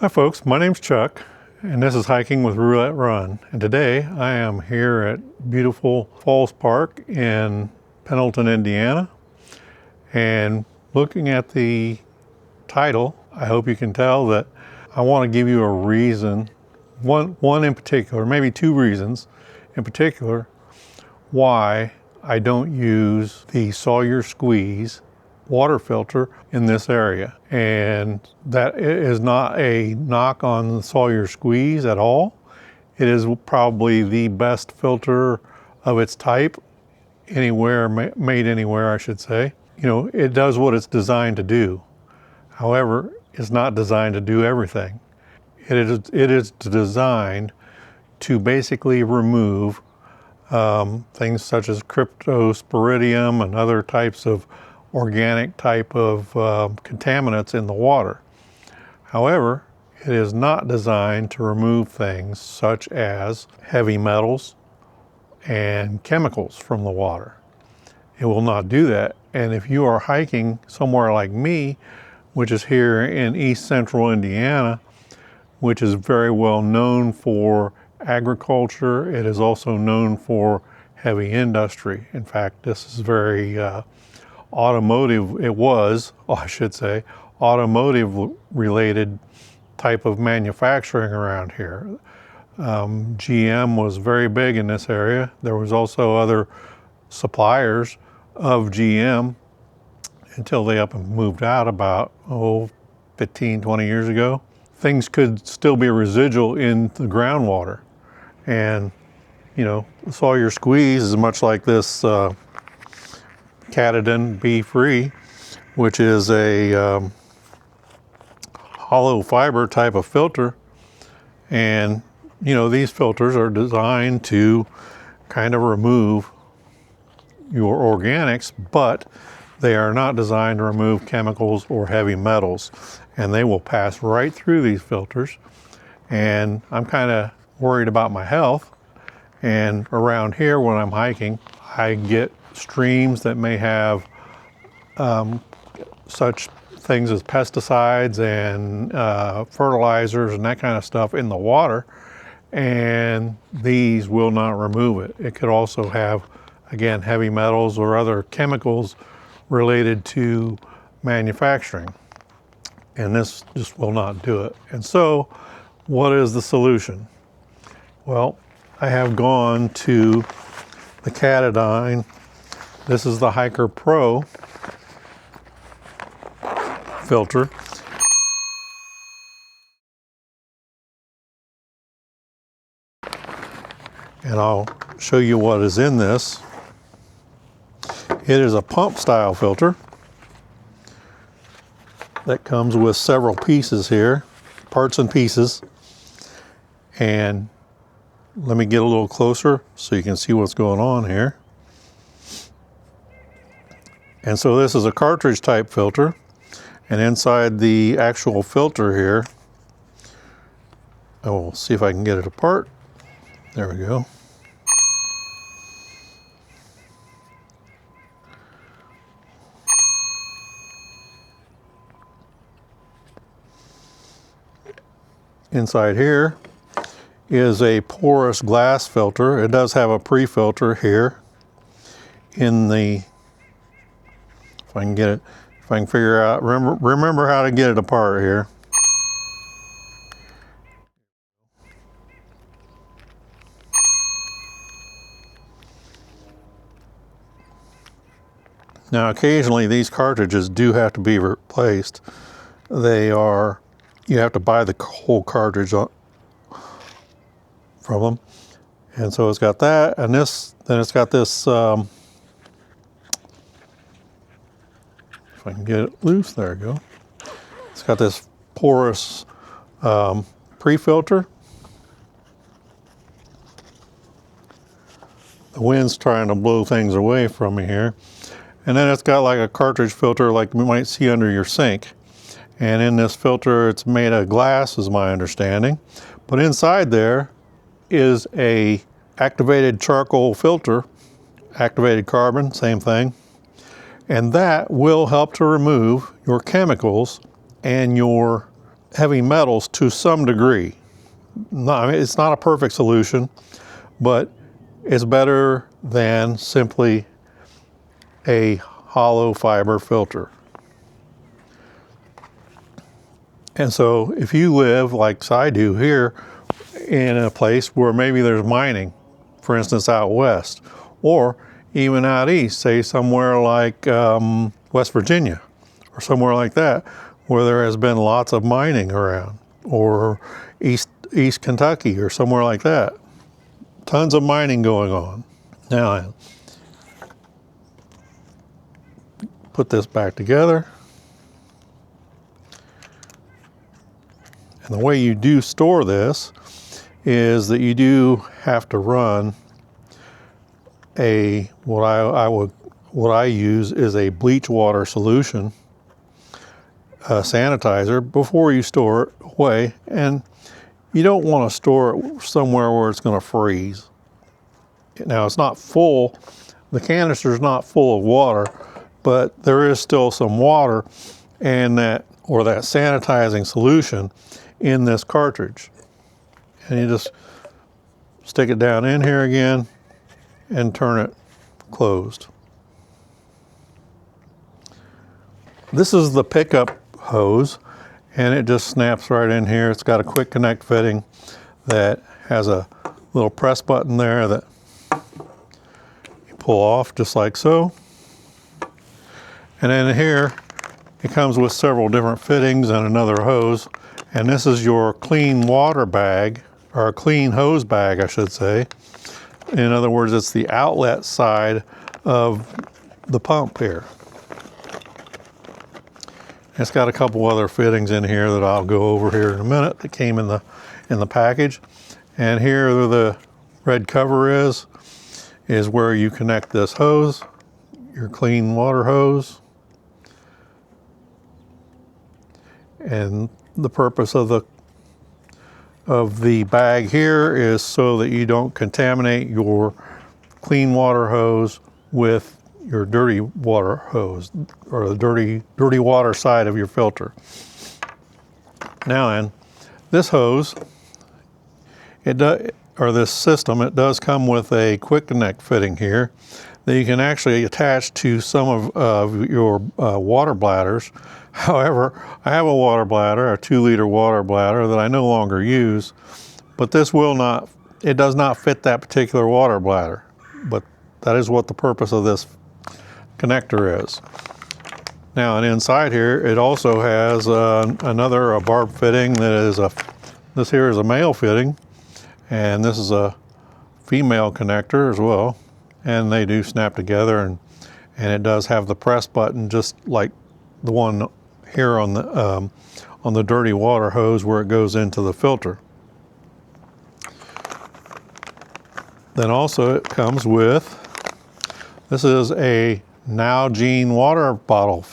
Hi folks, my name's Chuck and this is Hiking with Roulette Run, and today I am here at beautiful Falls Park in Pendleton, Indiana, and looking at the title, I hope you can tell that I want to give you a reason, one in particular, maybe two reasons in particular, why I don't use the Sawyer Squeeze water filter in this area. And that is not a knock on the Sawyer Squeeze at all. It is probably the best filter of its type anywhere, made anywhere, I should say. You know, it does what it's designed to do. However, it's not designed to do everything. It is designed to basically remove things such as cryptosporidium and other types of organic type of contaminants in the water. However, it is not designed to remove things such as heavy metals and chemicals from the water. It will not do that. And if you are hiking somewhere like me, which is here in East Central Indiana, which is very well known for agriculture, it is also known for heavy industry. In fact, this is very automotive, I should say, automotive related type of manufacturing around here. GM was very big in this area. There was also other suppliers of GM until they up and moved out about 15, 20 years ago. Things could still be residual in the groundwater. And, you know, the Sawyer Squeeze is much like this Katadyn BeFree, which is a hollow fiber type of filter. And, you know, these filters are designed to kind of remove your organics, but they are not designed to remove chemicals or heavy metals. And they will pass right through these filters. And I'm kind of worried about my health. And around here when I'm hiking, I get streams that may have such things as pesticides and fertilizers and that kind of stuff in the water, and these will not remove it. It could also have, again, heavy metals or other chemicals related to manufacturing, and this just will not do it. And so what is the solution? Well, I have gone to the Katadyn. This is the Hiker Pro filter. And I'll show you what is in this. It is a pump style filter that comes with several pieces here, parts and pieces. And let me get a little closer so you can see what's going on here. And so this is a cartridge type filter, and inside the actual filter here, I will see if I can get it apart. There we go. Inside here is a porous glass filter. It does have a pre-filter here in the, if I can get it, if I can figure out, remember how to get it apart here. Now occasionally these cartridges do have to be replaced. You have to buy the whole cartridge from them. And so it's got that, and this, then it's got this, if I can get it loose, there we go. It's got this porous pre-filter. The wind's trying to blow things away from me here. And then it's got like a cartridge filter like you might see under your sink. And in this filter, it's made of glass, is my understanding. But inside there is a activated charcoal filter, activated carbon, same thing. And that will help to remove your chemicals and your heavy metals to some degree. I mean, it's not a perfect solution, but it's better than simply a hollow fiber filter. And so if you live, like I do here, in a place where maybe there's mining, for instance out west, or even out east, say somewhere like West Virginia, or somewhere like that, where there has been lots of mining around, or East Kentucky, or somewhere like that. Tons of mining going on. Now, put this back together. And the way you do store this is that you do have to run what I use is a bleach water solution, sanitizer, before you store it away. And you don't want to store it somewhere where it's going to freeze. Now, it's not full, the canister is not full of water, but there is still some water and that sanitizing solution in this cartridge. And you just stick it down in here again and turn it closed. This is the pickup hose, and it just snaps right in here. It's got a quick connect fitting that has a little press button there that you pull off just like so. And then here it comes with several different fittings and another hose. And this is your clean water bag, or a clean hose bag, I should say. In other words, it's the outlet side of the pump here. It's got a couple other fittings in here that I'll go over here in a minute that came in the package. And here the red cover is where you connect this hose, your clean water hose. And the purpose of the bag here is so that you don't contaminate your clean water hose with your dirty water hose, or the dirty water side of your filter. Now, in this hose, this system, it does come with a quick connect fitting here that you can actually attach to some of your water bladders. However, I have a water bladder, a 2-liter water bladder that I no longer use, but this it does not fit that particular water bladder, but that is what the purpose of this connector is. Now, and inside here, it also has a barb fitting that is this here is a male fitting, and this is a female connector as well, and they do snap together, and it does have the press button just like the one here on the dirty water hose where it goes into the filter. Then also it comes with, this is a Nalgene water bottle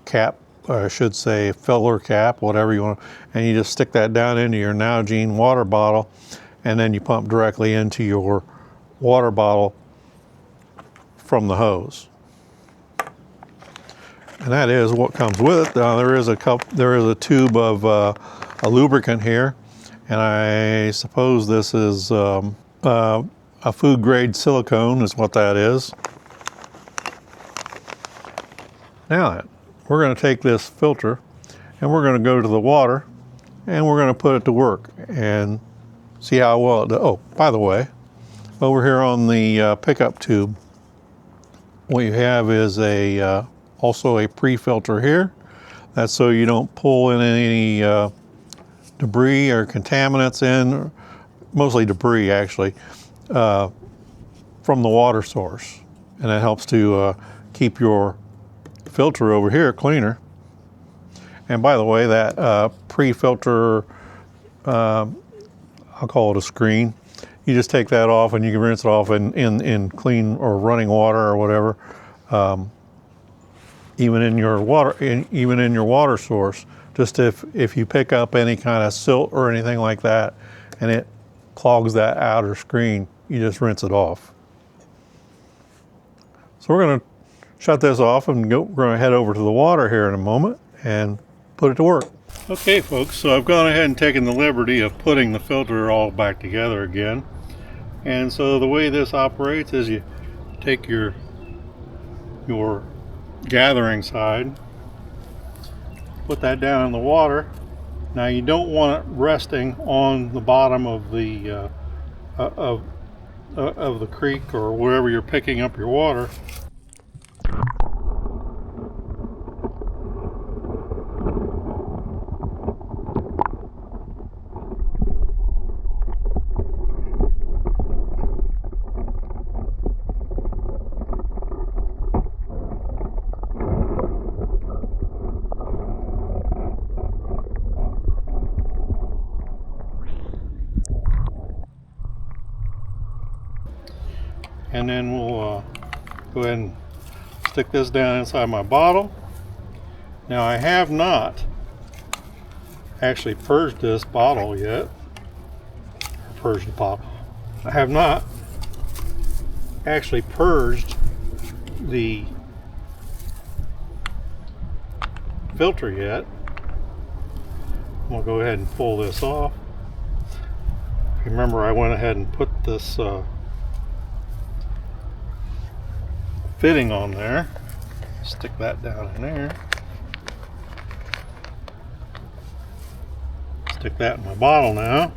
cap, or I should say filler cap, whatever you want, and you just stick that down into your Nalgene water bottle, and then you pump directly into your water bottle from the hose. And that is what comes with it. There is a tube of a lubricant here, and I suppose this is a food grade silicone is what that is. Now we're going to take this filter and we're going to go to the water and we're going to put it to work and see how well it does. Oh, by the way, over here on the pickup tube, what you have is also a pre-filter here. That's so you don't pull in any debris or contaminants in, mostly debris actually, from the water source. And that helps to keep your filter over here cleaner. And by the way, that pre-filter, I'll call it a screen, you just take that off and you can rinse it off in clean or running water or whatever. Even in your water source, just if you pick up any kind of silt or anything like that and it clogs that outer screen, you just rinse it off. So we're going to shut this off and we're going to head over to the water here in a moment and put it to work. Okay folks, so I've gone ahead and taken the liberty of putting the filter all back together again. And so the way this operates is you take your gathering side, put that down in the water. Now you don't want it resting on the bottom of the creek or wherever you're picking up your water. And then we'll go ahead and stick this down inside my bottle. Now I have not actually purged this bottle yet. Purged the bottle. I have not actually purged the filter yet. I'm going to go ahead and pull this off. Remember, I went ahead and put this fitting on there. Stick that down in there. Stick that in my bottle now.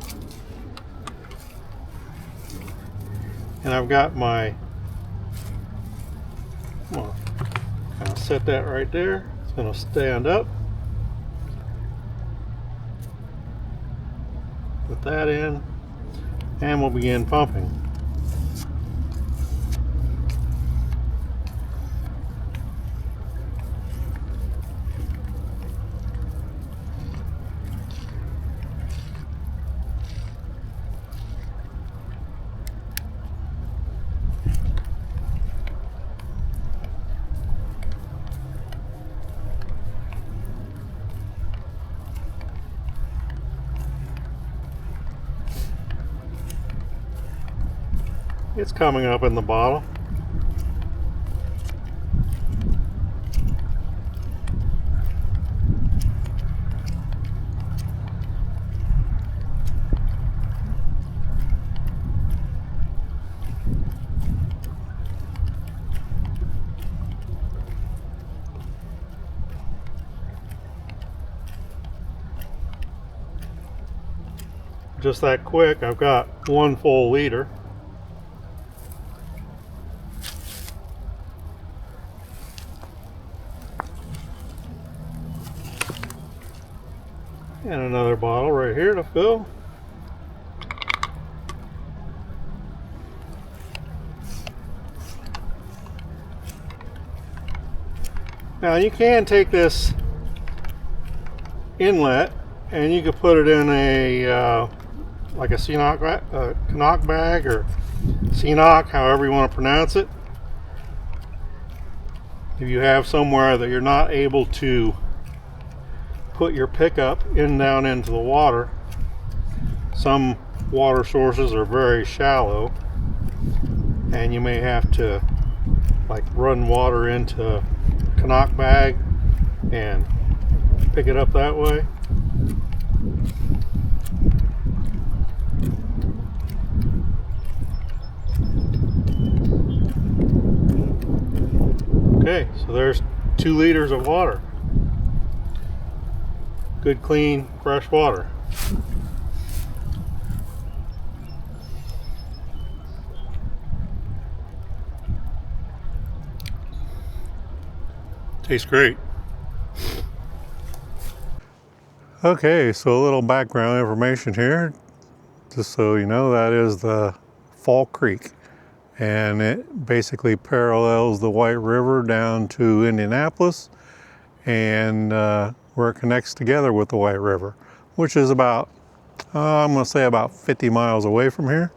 And I've got my, well, kind of set that right there. It's going to stand up. Put that in, and we'll begin pumping. It's coming up in the bottle. Just that quick, I've got 1 full liter. And another bottle right here to fill. Now you can take this inlet and you could put it in a like a Canuck bag or Canuck, however you want to pronounce it. If you have somewhere that you're not able to put your pickup down into the water, some water sources are very shallow and you may have to like run water into a Canuck bag and pick it up that way. Okay, so there's 2 liters of water. Good, clean, fresh water. Tastes great. Okay, so a little background information here. Just so you know, that is the Fall Creek. And it basically parallels the White River down to Indianapolis, and where it connects together with the White River, which is about, I'm going to say about 50 miles away from here.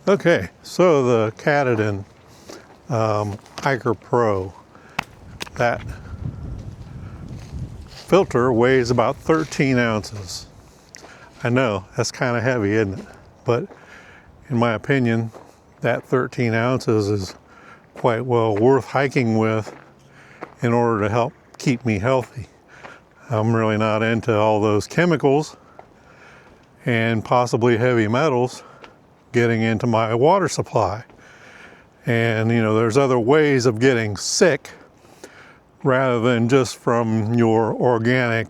Okay, so the Katadyn Hiker Pro, that filter weighs about 13 ounces. I know, that's kind of heavy, isn't it? But in my opinion, that 13 ounces is quite well worth hiking with in order to help keep me healthy. I'm really not into all those chemicals and possibly heavy metals getting into my water supply. And you know, there's other ways of getting sick rather than just from your organic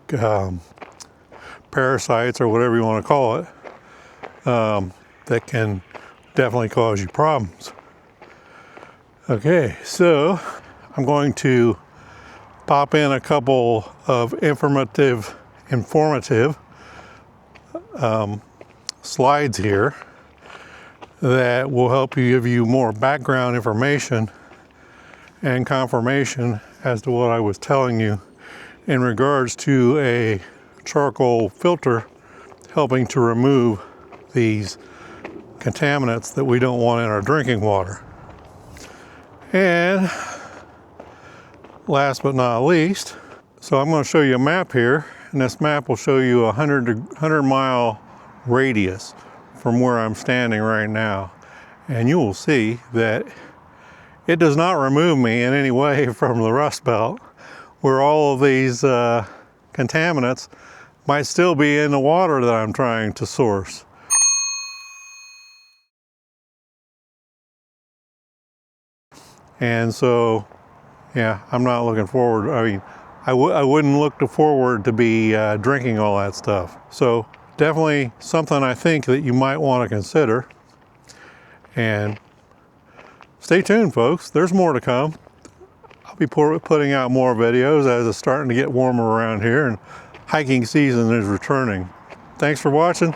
parasites or whatever you want to call it, that can definitely cause you problems. Okay, so I'm going to pop in a couple of informative slides here that will help you, give you more background information and confirmation as to what I was telling you in regards to a charcoal filter helping to remove these contaminants that we don't want in our drinking water. And last but not least, so I'm going to show you a map here, and this map will show you a 100 mile radius from where I'm standing right now. And you will see that it does not remove me in any way from the Rust Belt, where all of these contaminants might still be in the water that I'm trying to source. And so, yeah, I'm not looking forward. I mean, I wouldn't look forward to be drinking all that stuff. So definitely something I think that you might want to consider. And stay tuned, folks. There's more to come. I'll be putting out more videos as it's starting to get warmer around here and hiking season is returning. Thanks for watching.